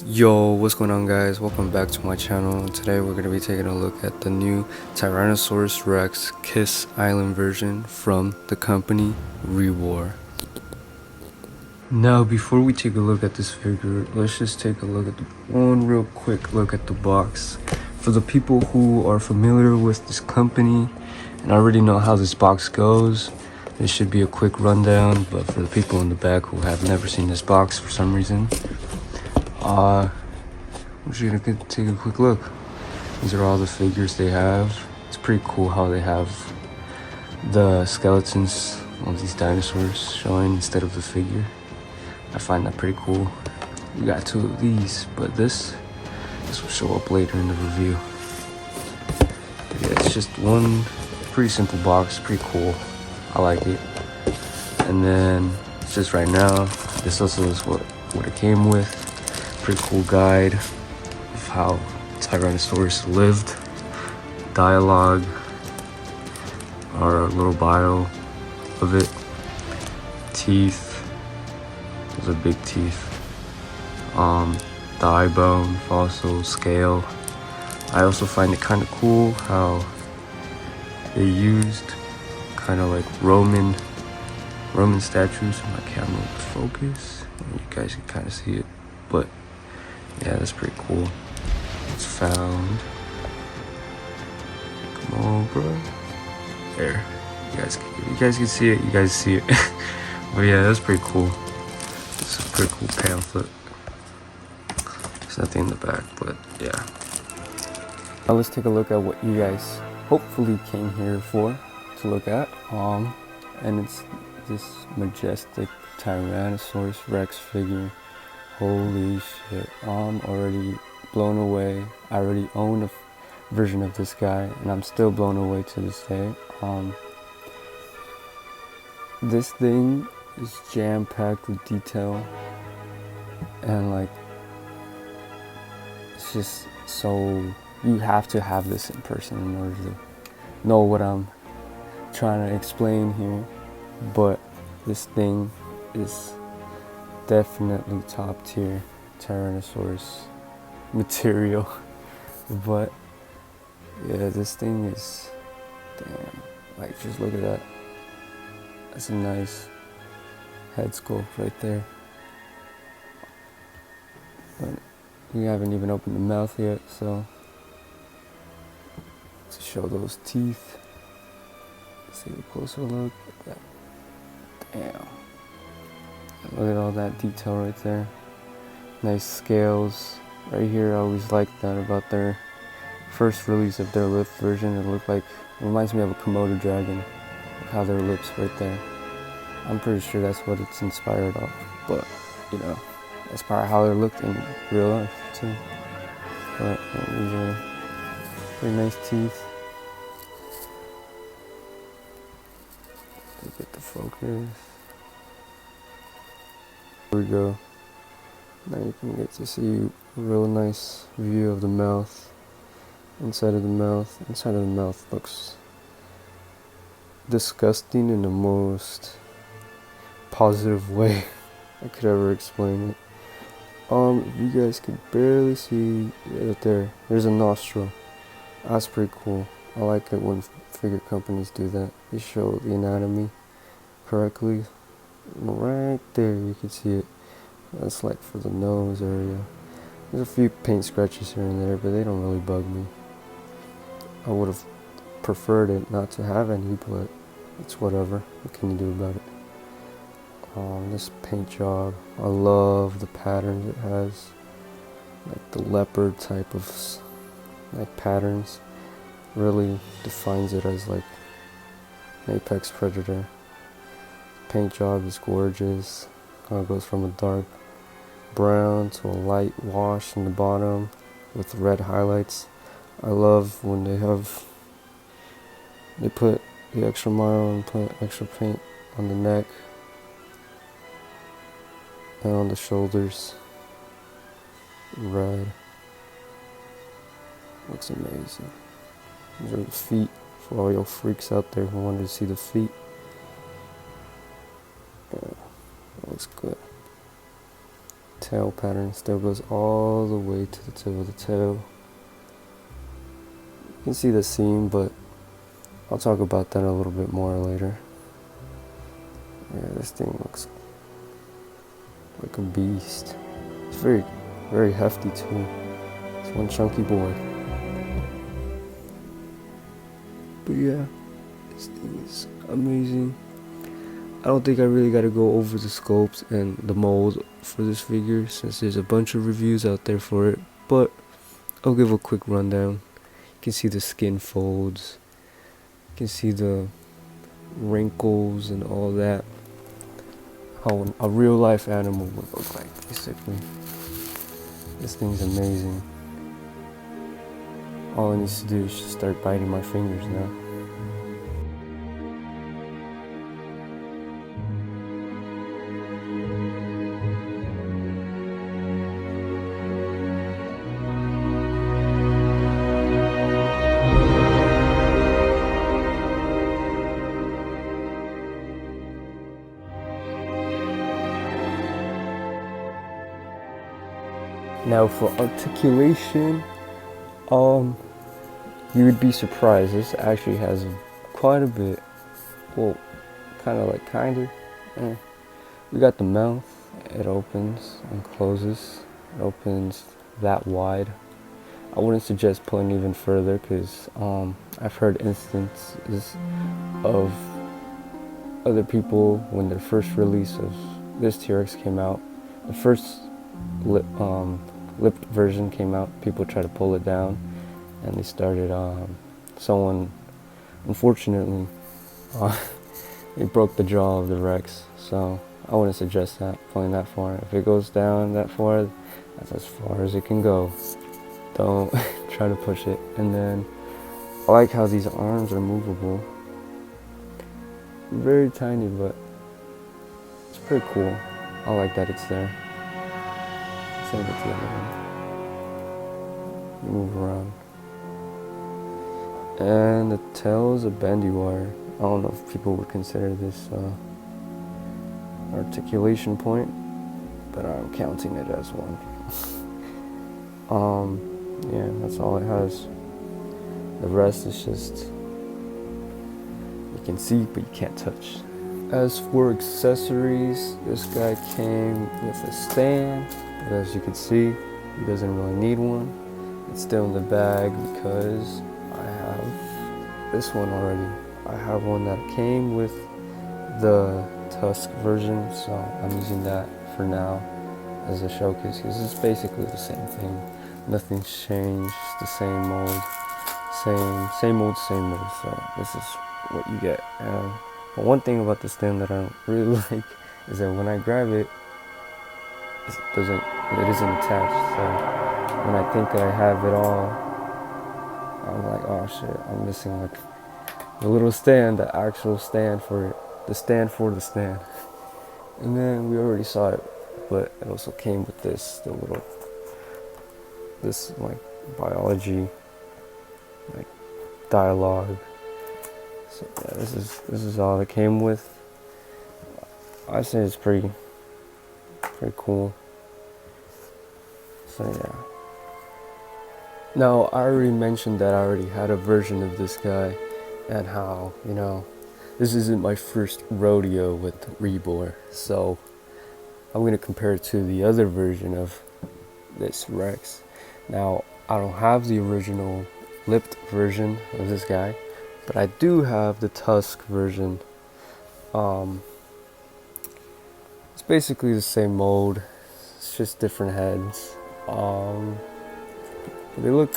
Yo, what's going on, guys? Welcome back to my channel. Today we're going to be taking a look at the new Tyrannosaurus Rex Kiss Island version from the company Rebor. Now, before we take a look at this figure, let's just take a look at one real quick look at the box. For the people who are familiar with this company and already know how this box goes, this should be a quick rundown, but for the people in the back who have never seen this box for some reason, we're just gonna take a quick look. These are all the figures they have. It's pretty cool how they have the skeletons of these dinosaurs showing instead of the figure. I find that pretty cool. We got two of these, but this will show up later in the review. But yeah, it's just one pretty simple box, pretty cool. I like it. And then it's just right now. This also is what it came with. Pretty cool guide of how Tyrannosaurus lived. Dialogue, or a little bio of it. Teeth. Those are big teeth. Thigh bone, fossil, scale. I also find it kind of cool how they used kind of like Roman statues. My camera will focus. You guys can kind of see it, but yeah, that's pretty cool. It's found. Come on, bro. There. You guys can see it. You guys see it. But yeah, that's pretty cool. It's a pretty cool pamphlet. There's nothing in the back, but yeah. Now let's take a look at what you guys hopefully came here for to look at. And it's this majestic Tyrannosaurus Rex figure. Holy shit, I'm already blown away. I already own a version of this guy, and I'm still blown away to this day. This thing is jam-packed with detail, and like, it's just so, you have to have this in person in order to know what I'm trying to explain here. But this thing is definitely top tier Tyrannosaurus material. But yeah, this thing is, damn, like, just look at that. That's a nice head sculpt right there. But we haven't even opened the mouth yet, so to show those teeth. Let's take a closer look at that. Damn. Look at all that detail right there. Nice scales. Right here, I always liked that about their first release of their lip version. It looked like, it reminds me of a Komodo dragon. Look how their lips right there. I'm pretty sure that's what it's inspired off. But, you know, that's probably how they looked in real life too. But these are pretty nice teeth. They get the focus. Here we go. Now you can get to see a real nice view of the mouth. Inside of the mouth looks disgusting in the most positive way I could ever explain it. If you guys could barely see right there, there's a nostril. That's pretty cool. I like it when figure companies do that. They show the anatomy correctly. Right there, you can see it. That's like for the nose area. There's a few paint scratches here and there, but they don't really bug me. I would have preferred it not to have any, but it's whatever. What can you do about it? This paint job, I love the patterns it has. Like the leopard type of like patterns. Really defines it as like an apex predator. Paint job is gorgeous. It goes from a dark brown to a light wash in the bottom with red highlights. I love when they put the extra mile and put extra paint on the neck and on the shoulders. Red. Looks amazing. These are the feet for all your freaks out there who wanted to see the feet. Yeah, that looks good. tail pattern still goes all the way to the tip of the tail. You can see the seam, but I'll talk about that a little bit more later. Yeah, this thing looks like a beast. It's very, very hefty too. It's one chunky boy. But yeah, this thing is amazing. I don't think I really got to go over the sculpt and the mold for this figure since there's a bunch of reviews out there for it, but I'll give a quick rundown. You can see the skin folds, you can see the wrinkles and all that, how a real life animal would look like basically. This thing's amazing. All it needs to do is just start biting my fingers now. Now for articulation, you would be surprised. This actually has quite a bit. Well, we got the mouth. It opens and closes. It opens that wide. I wouldn't suggest pulling even further because I've heard instances of other people when their first release of this T-Rex came out. The first lipped version came out, people tried to pull it down and they started someone unfortunately they broke the jaw of the Rex, so I wouldn't suggest that, pulling that far. If it goes down that far, that's as far as it can go. Don't try to push it. And then I like how these arms are movable, very tiny, but it's pretty cool. I like that it's there. Same with the other one. Move around. And the tail is a bendy wire. I don't know if people would consider this articulation point, but I'm counting it as one. Yeah, that's all it has. The rest is just, you can see but you can't touch. As for accessories, this guy came with a stand, but as you can see, he doesn't really need one. It's still in the bag because I have this one already. I have one that came with the Tusk version, so I'm using that for now as a showcase because it's basically the same thing. Nothing's changed, it's the same mold, same mold. So this is what you get. But one thing about this thing that I don't really like is that when I grab it, it isn't attached. So when I think I have it all, I'm like, oh shit, I'm missing like the little stand, the actual stand for it, the stand for the stand. And then we already saw it, but it also came with this like biology, like dialogue. So yeah, this is all it came with. I say it's pretty cool. So yeah. Now I already mentioned that I already had a version of this guy, and how, you know, this isn't my first rodeo with Rebor, so I'm gonna compare it to the other version of this Rex. Now I don't have the original lipped version of this guy, but I do have the Tusk version. It's basically the same mold, it's just different heads. They look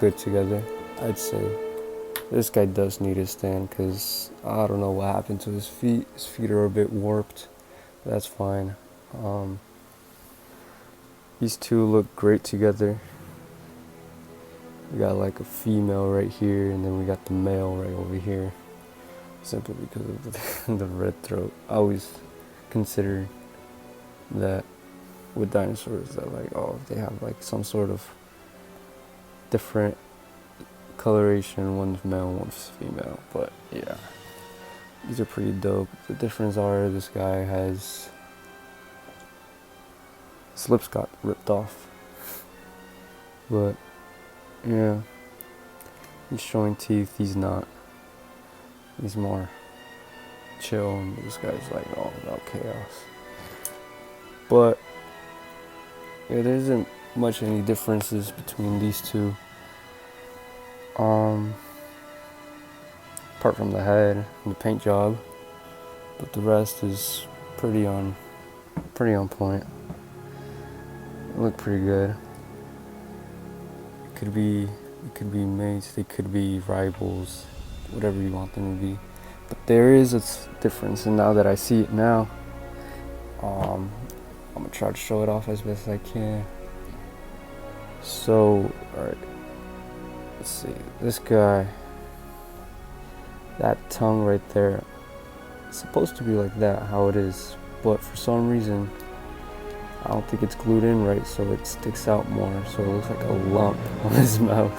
good together, I'd say. This guy does need a stand because I don't know what happened to his feet. His feet are a bit warped, but that's fine. These two look great together. We got like a female right here, and then we got the male right over here. Simply because of the red throat. I always consider that with dinosaurs that like, oh, they have like some sort of different coloration. One's male, one's female. But yeah, these are pretty dope. The difference are this guy has His lips got ripped off. But yeah, he's showing teeth. He's not. He's more chill, and this guy's like all about chaos. But yeah, there isn't much any differences between these two. Apart from the head and the paint job, but the rest is pretty on point. They look pretty good. It could be mates, they could be rivals, whatever you want them to be. But there is a difference, and now that I see it now, I'm gonna try to show it off as best I can. So, alright, let's see, this guy, that tongue right there, it's supposed to be like that, how it is, but for some reason, I don't think it's glued in right, so it sticks out more, so it looks like a lump on his mouth.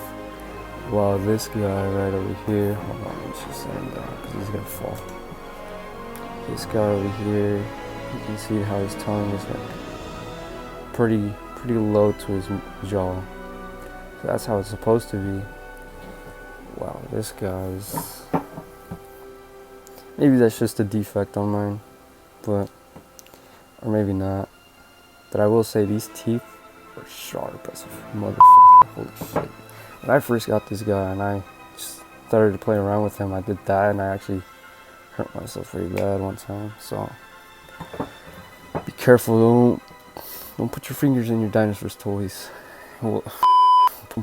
While this guy right over here, hold on, let's just set him down, because he's gonna fall. This guy over here, you can see how his tongue is like pretty low to his jaw. So that's how it's supposed to be. Wow, this guy's, maybe that's just a defect on mine, but, or maybe not. But I will say these teeth are sharp as a motherfucker. Holy shit. When I first got this guy and I just started to play around with him, I did that and I actually hurt myself pretty bad one time. So be careful, don't put your fingers in your dinosaur's toys. Don't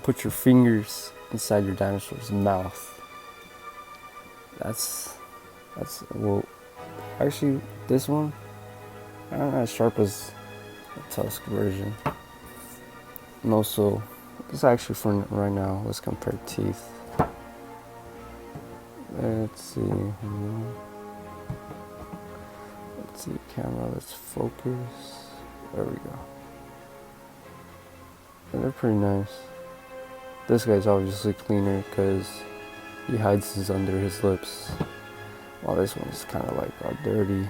put your fingers inside your dinosaur's mouth. That's well, actually this one, I don't know, as sharp as the Tusk version. And also, this actually for right now, let's compare teeth. Let's see. Let's see, camera, let's focus. There we go. And they're pretty nice. This guy's obviously cleaner because he hides his under his lips. While this one's kind of like a dirty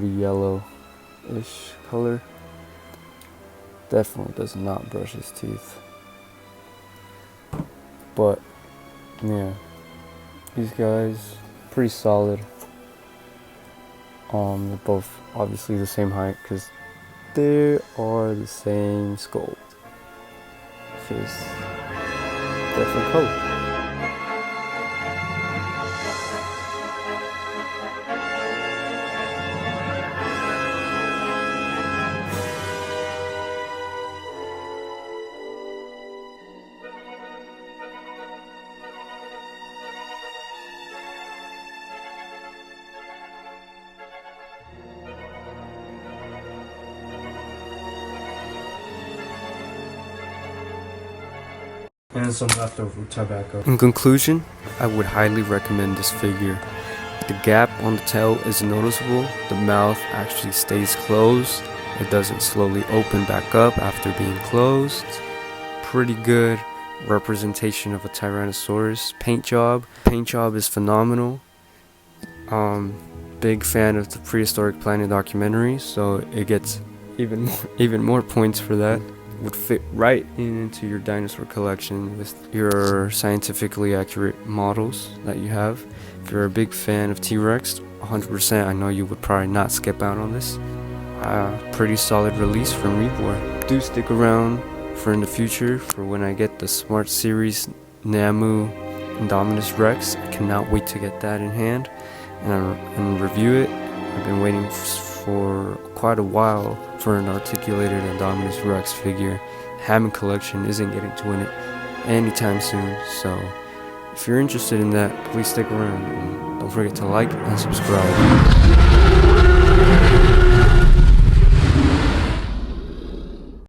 yellow-ish color. Definitely does not brush his teeth. But yeah, these guys pretty solid. They're both obviously the same height because they are the same sculpt. Just different coat. And some leftover tobacco. In conclusion, I would highly recommend this figure. The gap on the tail is noticeable, the mouth actually stays closed, it doesn't slowly open back up after being closed. Pretty good representation of a Tyrannosaurus. Paint job is phenomenal. Big fan of the Prehistoric Planet documentary, so it gets even more points for that. Would fit right into your dinosaur collection with your scientifically accurate models that you have. If you're a big fan of T-Rex, 100%, I know you would probably not skip out on this. Pretty solid release from Rebor. Do stick around for in the future for when I get the Smart Series Namu Indominus Rex. I cannot wait to get that in hand and review it. I've been waiting for quite a while for an articulated Indominus Rex figure. Hammond Collection isn't getting to win it anytime soon, so if you're interested in that, please stick around and don't forget to like and subscribe.